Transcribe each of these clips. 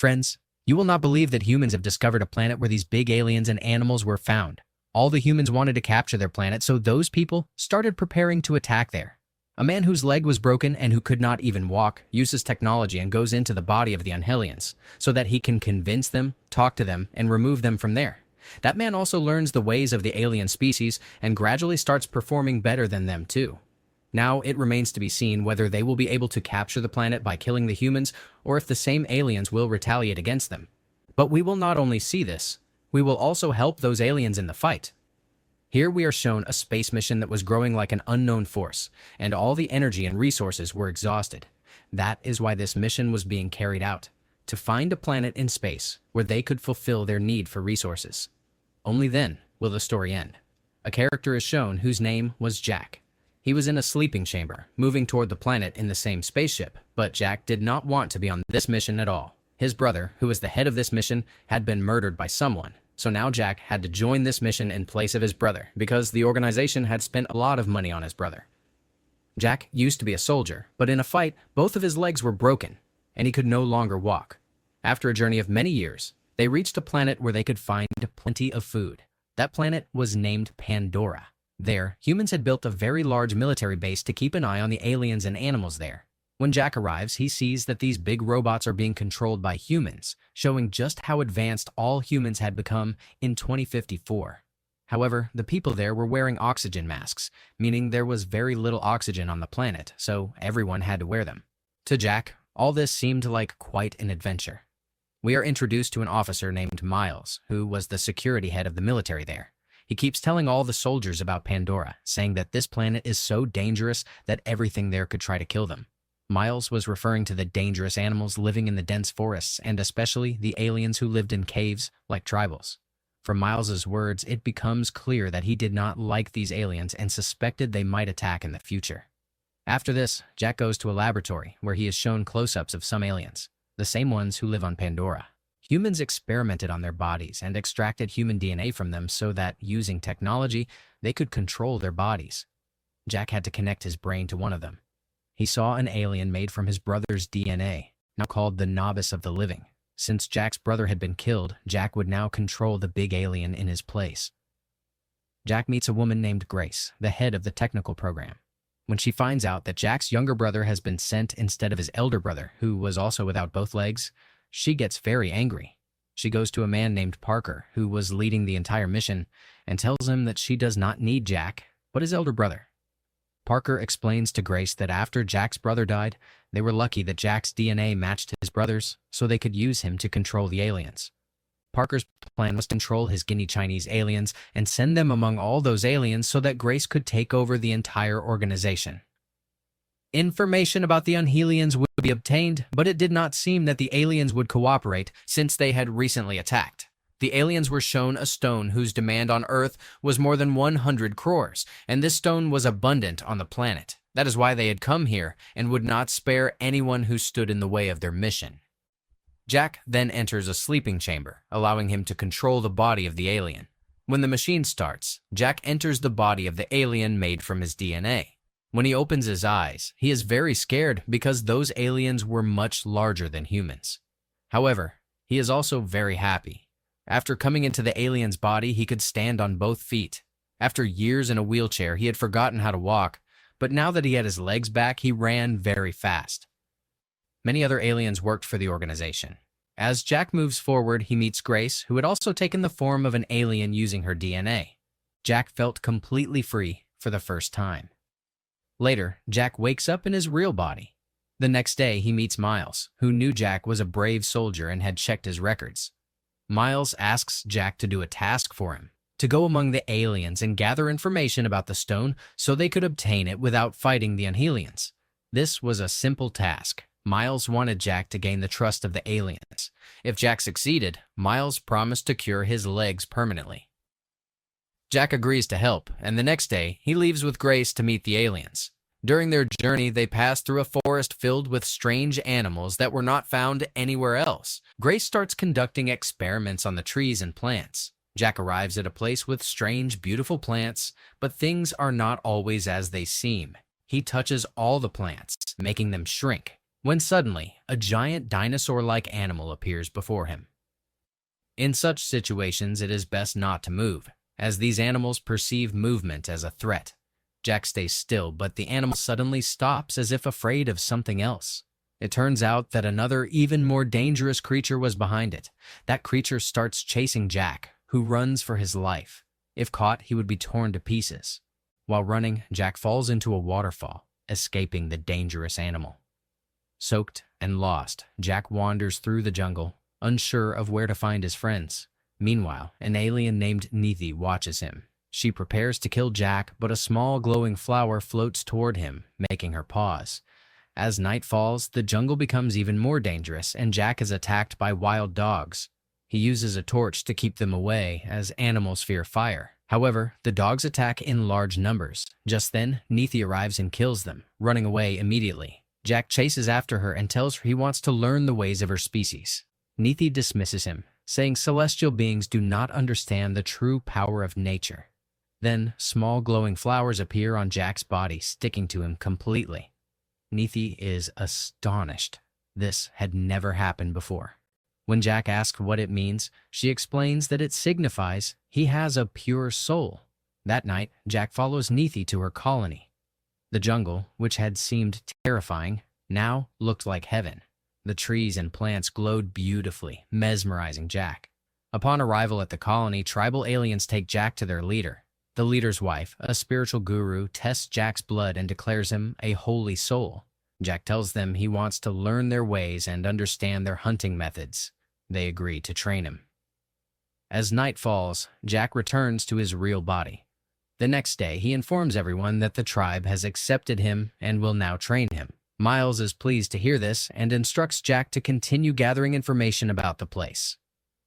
Friends, you will not believe that humans have discovered a planet where these big aliens and animals were found. All the humans wanted to capture their planet, so those people started preparing to attack there. A man whose leg was broken and who could not even walk uses technology and goes into the body of the Unhellions so that he can convince them, talk to them, and remove them from there. That man also learns the ways of the alien species and gradually starts performing better than them too. Now it remains to be seen whether they will be able to capture the planet by killing the humans or if the same aliens will retaliate against them. But we will not only see this, we will also help those aliens in the fight. Here we are shown a space mission that was growing like an unknown force, and all the energy and resources were exhausted. That is why this mission was being carried out, to find a planet in space where they could fulfill their need for resources. Only then will the story end. A character is shown whose name was Jack. He was in a sleeping chamber, moving toward the planet in the same spaceship, but Jack did not want to be on this mission at all. His brother, who was the head of this mission, had been murdered by someone. So now Jack had to join this mission in place of his brother because the organization had spent a lot of money on his brother. Jack used to be a soldier, but in a fight, both of his legs were broken, and he could no longer walk. After a journey of many years, they reached a planet where they could find plenty of food. That planet was named Pandora. There, humans had built a very large military base to keep an eye on the aliens and animals there. When Jack arrives, he sees that these big robots are being controlled by humans, showing just how advanced all humans had become in 2054. However, the people there were wearing oxygen masks, meaning there was very little oxygen on the planet, so everyone had to wear them. To Jack, all this seemed like quite an adventure. We are introduced to an officer named Miles, who was the security head of the military there. He keeps telling all the soldiers about Pandora, saying that this planet is so dangerous that everything there could try to kill them. Miles was referring to the dangerous animals living in the dense forests and especially the aliens who lived in caves like tribals. From Miles's words, it becomes clear that he did not like these aliens and suspected they might attack in the future. After this, Jack goes to a laboratory where he is shown close-ups of some aliens, the same ones who live on Pandora. Humans experimented on their bodies and extracted human DNA from them so that, using technology, they could control their bodies. Jack had to connect his brain to one of them. He saw an alien made from his brother's DNA, now called the Novice of the Living. Since Jack's brother had been killed, Jack would now control the big alien in his place. Jack meets a woman named Grace, the head of the technical program. When she finds out that Jack's younger brother has been sent instead of his elder brother, who was also without both legs, she gets very angry. She goes to a man named Parker, who was leading the entire mission, and tells him that she does not need Jack, but his elder brother. Parker explains to Grace that after Jack's brother died, they were lucky that Jack's DNA matched his brother's, so they could use him to control the aliens. Parker's plan was to control his guinea Chinese aliens and send them among all those aliens so that Grace could take over the entire organization. Information about the Unhellions would be obtained, but it did not seem that the aliens would cooperate since they had recently attacked. The aliens were shown a stone whose demand on Earth was more than 100 crores, and this stone was abundant on the planet. That is why they had come here and would not spare anyone who stood in the way of their mission. Jack then enters a sleeping chamber, allowing him to control the body of the alien. When the machine starts, Jack enters the body of the alien made from his DNA. When he opens his eyes, he is very scared because those aliens were much larger than humans. However, he is also very happy. After coming into the alien's body, he could stand on both feet. After years in a wheelchair, he had forgotten how to walk, but now that he had his legs back, he ran very fast. Many other aliens worked for the organization. As Jack moves forward, he meets Grace, who had also taken the form of an alien using her DNA. Jack felt completely free for the first time. Later, Jack wakes up in his real body. The next day, he meets Miles, who knew Jack was a brave soldier and had checked his records. Miles asks Jack to do a task for him, to go among the aliens and gather information about the stone so they could obtain it without fighting the Unhellions. This was a simple task. Miles wanted Jack to gain the trust of the aliens. If Jack succeeded, Miles promised to cure his legs permanently. Jack agrees to help, and the next day, he leaves with Grace to meet the aliens. During their journey, they pass through a forest filled with strange animals that were not found anywhere else. Grace starts conducting experiments on the trees and plants. Jack arrives at a place with strange, beautiful plants, but things are not always as they seem. He touches all the plants, making them shrink. when suddenly a giant dinosaur-like animal appears before him. In such situations, it is best not to move, as these animals perceive movement as a threat. Jack stays still, but the animal suddenly stops as if afraid of something else. It turns out that another, even more dangerous creature was behind it. That creature starts chasing Jack, who runs for his life. If caught, he would be torn to pieces. While running, Jack falls into a waterfall, escaping the dangerous animal. Soaked and lost, Jack wanders through the jungle, unsure of where to find his friends. Meanwhile, an alien named Nethi watches him. She prepares to kill Jack, but a small glowing flower floats toward him, making her pause. As night falls, the jungle becomes even more dangerous, and Jack is attacked by wild dogs. He uses a torch to keep them away, as animals fear fire. However, the dogs attack in large numbers. Just then, Nethi arrives and kills them, running away immediately. Jack chases after her and tells her he wants to learn the ways of her species. Nethi dismisses him, saying celestial beings do not understand the true power of nature. Then, small glowing flowers appear on Jack's body, sticking to him completely. Nethi is astonished. This had never happened before. When Jack asks what it means, she explains that it signifies he has a pure soul. That night, Jack follows Nethi to her colony. The jungle, which had seemed terrifying, now looked like heaven. The trees and plants glowed beautifully, mesmerizing Jack. Upon arrival at the colony, tribal aliens take Jack to their leader. The leader's wife, a spiritual guru, tests Jack's blood and declares him a holy soul. Jack tells them he wants to learn their ways and understand their hunting methods. They agree to train him. As night falls, Jack returns to his real body. The next day, he informs everyone that the tribe has accepted him and will now train him. Miles is pleased to hear this and instructs Jack to continue gathering information about the place.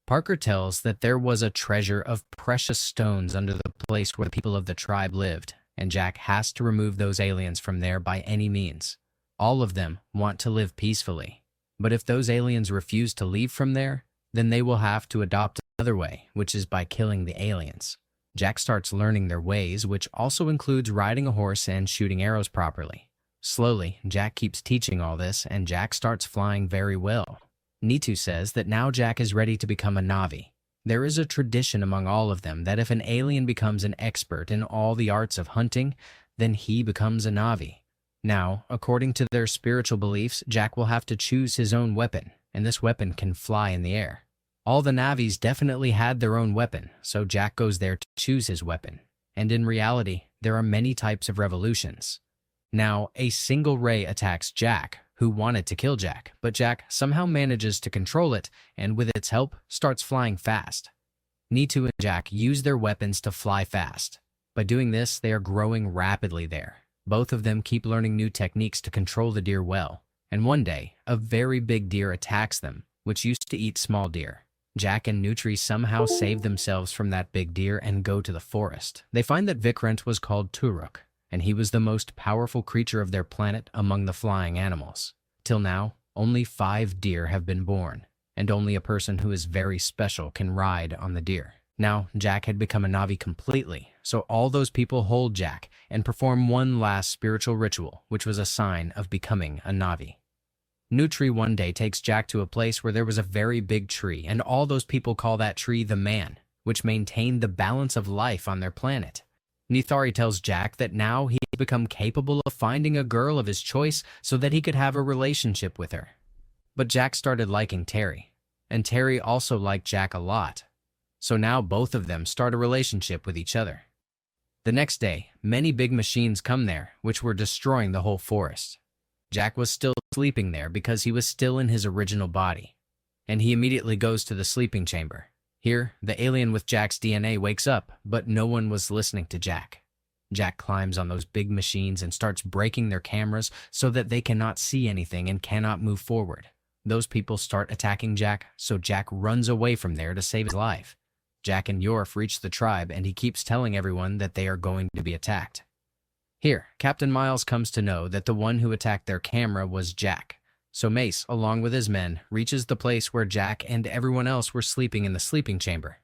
Parker tells that there was a treasure of precious stones under the place where the people of the tribe lived, and Jack has to remove those aliens from there by any means. All of them want to live peacefully, but if those aliens refuse to leave from there, then they will have to adopt another way, which is by killing the aliens. Jack starts learning their ways, which also includes riding a horse and shooting arrows properly. Slowly, Jack keeps teaching all this, and Jack starts flying very well. Nethi says that now Jack is ready to become a Na'vi. There is a tradition among all of them that if an alien becomes an expert in all the arts of hunting, then he becomes a Na'vi. Now, according to their spiritual beliefs, Jack will have to choose his own weapon, and this weapon can fly in the air. All the Na'vis definitely had their own weapon, so Jack goes there to choose his weapon. And in reality, there are many types of revolutions. Now, a single ray attacks Jack, who wanted to kill Jack, but Jack somehow manages to control it, and with its help, starts flying fast. Nethi and Jack use their weapons to fly fast. By doing this, they are growing rapidly there. Both of them keep learning new techniques to control the deer well, and one day, a very big deer attacks them, which used to eat small deer. Jack and Nutri somehow save themselves from that big deer and go to the forest. They find that Vikrant was called Turuk, and he was the most powerful creature of their planet among the flying animals. Till now, only 5 deer have been born, and only a person who is very special can ride on the deer. Now, Jack had become a Na'vi completely, so all those people hold Jack and perform one last spiritual ritual, which was a sign of becoming a Na'vi. Nutri one day takes Jack to a place where there was a very big tree, and all those people call that tree the Man, which maintained the balance of life on their planet. Nithari tells Jack that now he had become capable of finding a girl of his choice so that he could have a relationship with her. But Jack started liking Terry, and Terry also liked Jack a lot. So now both of them start a relationship with each other. The next day, many big machines come there, which were destroying the whole forest. Jack was still sleeping there because he was still in his original body, and he immediately goes to the sleeping chamber. Here, the alien with Jack's DNA wakes up, but no one was listening to Jack. Jack climbs on those big machines and starts breaking their cameras so that they cannot see anything and cannot move forward. Those people start attacking Jack, so Jack runs away from there to save his life. Jack and Yorf reach the tribe, and he keeps telling everyone that they are going to be attacked. Here, Captain Miles comes to know that the one who attacked their camera was Jack. So Mace, along with his men, reaches the place where Jack and everyone else were sleeping in the sleeping chamber.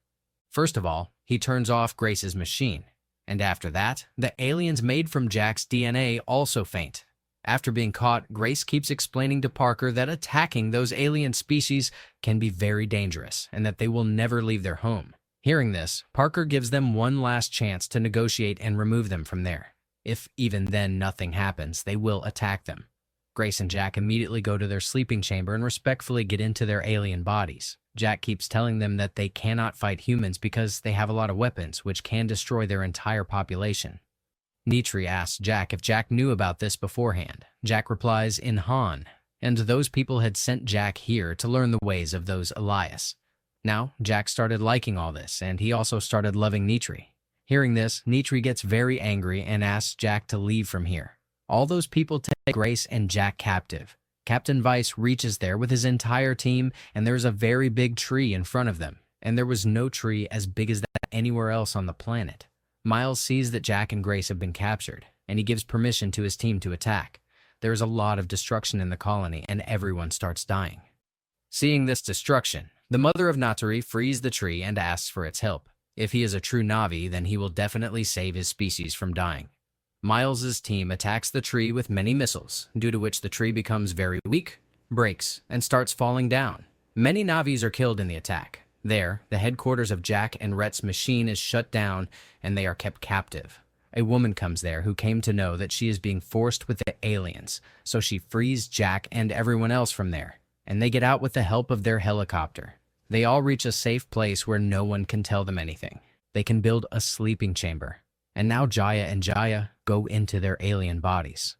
First of all, he turns off Grace's machine, and after that, the aliens made from Jack's DNA also faint. After being caught, Grace keeps explaining to Parker that attacking those alien species can be very dangerous and that they will never leave their home. Hearing this, Parker gives them one last chance to negotiate and remove them from there. If even then nothing happens, they will attack them. Grace and Jack immediately go to their sleeping chamber and respectfully get into their alien bodies. Jack keeps telling them that they cannot fight humans because they have a lot of weapons which can destroy their entire population. Nitri asks Jack if Jack knew about this beforehand. Jack replies in Han, and those people had sent Jack here to learn the ways of those Elias. Now, Jack started liking all this, and he also started loving Nitri. Hearing this, Nitri gets very angry and asks Jack to leave from here. All those people take Grace and Jack captive. Captain Vice reaches there with his entire team, and there's a very big tree in front of them, and there was no tree as big as that anywhere else on the planet. Miles sees that Jack and Grace have been captured, and he gives permission to his team to attack. There is a lot of destruction in the colony, and everyone starts dying. Seeing this destruction, the mother of Naturi frees the tree and asks for its help. If he is a true Navi, then he will definitely save his species from dying. Miles's team attacks the tree with many missiles, due to which the tree becomes very weak, breaks, and starts falling down. Many Navis are killed in the attack. There, the headquarters of Jack and Rhett's machine is shut down, and they are kept captive. A woman comes there who came to know that she is being forced with the aliens, so she frees Jack and everyone else from there, and they get out with the help of their helicopter. They all reach a safe place where no one can tell them anything. They can build a sleeping chamber, and now Jaya and Jaya go into their alien bodies.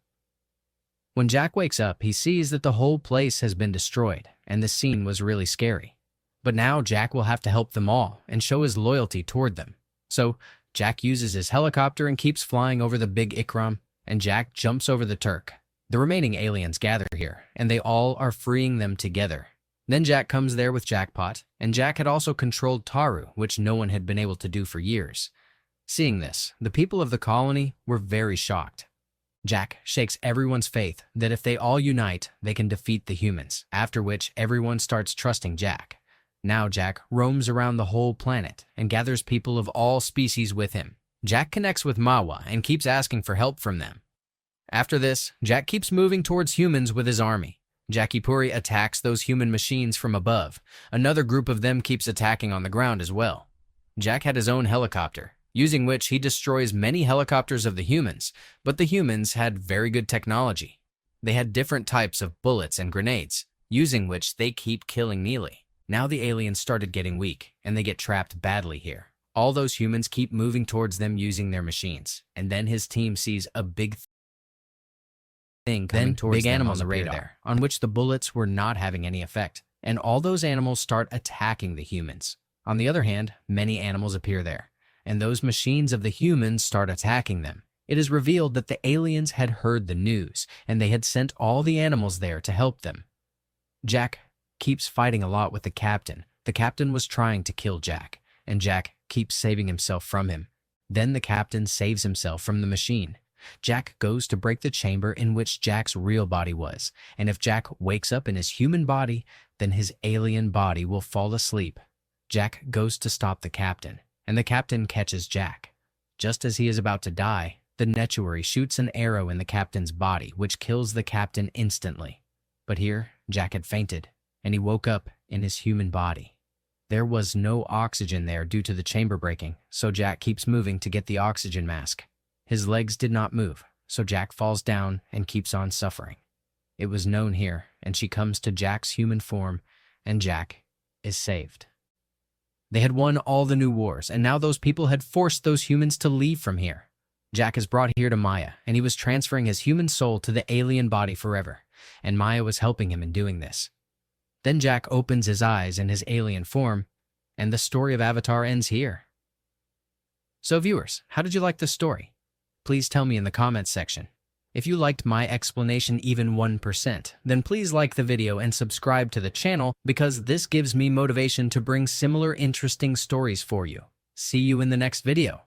When Jack wakes up, he sees that the whole place has been destroyed, and the scene was really scary. But now Jack will have to help them all and show his loyalty toward them. So Jack uses his helicopter and keeps flying over the big Ikram, and Jack jumps over the Turk. The remaining aliens gather here, and they all are freeing them together. Then Jack comes there with Jackpot, and Jack had also controlled Taru, which no one had been able to do for years. Seeing this, the people of the colony were very shocked. Jack shakes everyone's faith that if they all unite, they can defeat the humans, after which everyone starts trusting Jack. Now Jack roams around the whole planet and gathers people of all species with him. Jack connects with Mawa and keeps asking for help from them. After this, Jack keeps moving towards humans with his army. Jackie Puri attacks those human machines from above. Another group of them keeps attacking on the ground as well. Jack had his own helicopter, using which he destroys many helicopters of the humans, but the humans had very good technology. They had different types of bullets and grenades, using which they keep killing Neely. Now the aliens started getting weak, and they get trapped badly here. All those humans keep moving towards them using their machines, and then his team sees a big thing coming towards them animals on the radar, there, on which the bullets were not having any effect, and all those animals start attacking the humans. On the other hand, many animals appear there, and those machines of the humans start attacking them. It is revealed that the aliens had heard the news, and they had sent all the animals there to help them. Jack keeps fighting a lot with the captain. The captain was trying to kill Jack, and Jack keeps saving himself from him. Then the captain saves himself from the machine. Jack goes to break the chamber in which Jack's real body was, and if Jack wakes up in his human body, then his alien body will fall asleep. Jack goes to stop the captain, and the captain catches Jack. Just as he is about to die, the Nechuary shoots an arrow in the captain's body, which kills the captain instantly. But here, Jack had fainted, and he woke up in his human body. There was no oxygen there due to the chamber breaking, so Jack keeps moving to get the oxygen mask. His legs did not move, so Jack falls down and keeps on suffering. It was known here, and she comes to Jack's human form, and Jack is saved. They had won all the new wars, and now those people had forced those humans to leave from here. Jack is brought here to Maya, and he was transferring his human soul to the alien body forever, and Maya was helping him in doing this. Then Jack opens his eyes in his alien form, and the story of Avatar ends here. So viewers, how did you like this story? Please tell me in the comments section. If you liked my explanation even 1%, then please like the video and subscribe to the channel because this gives me motivation to bring similar interesting stories for you. See you in the next video.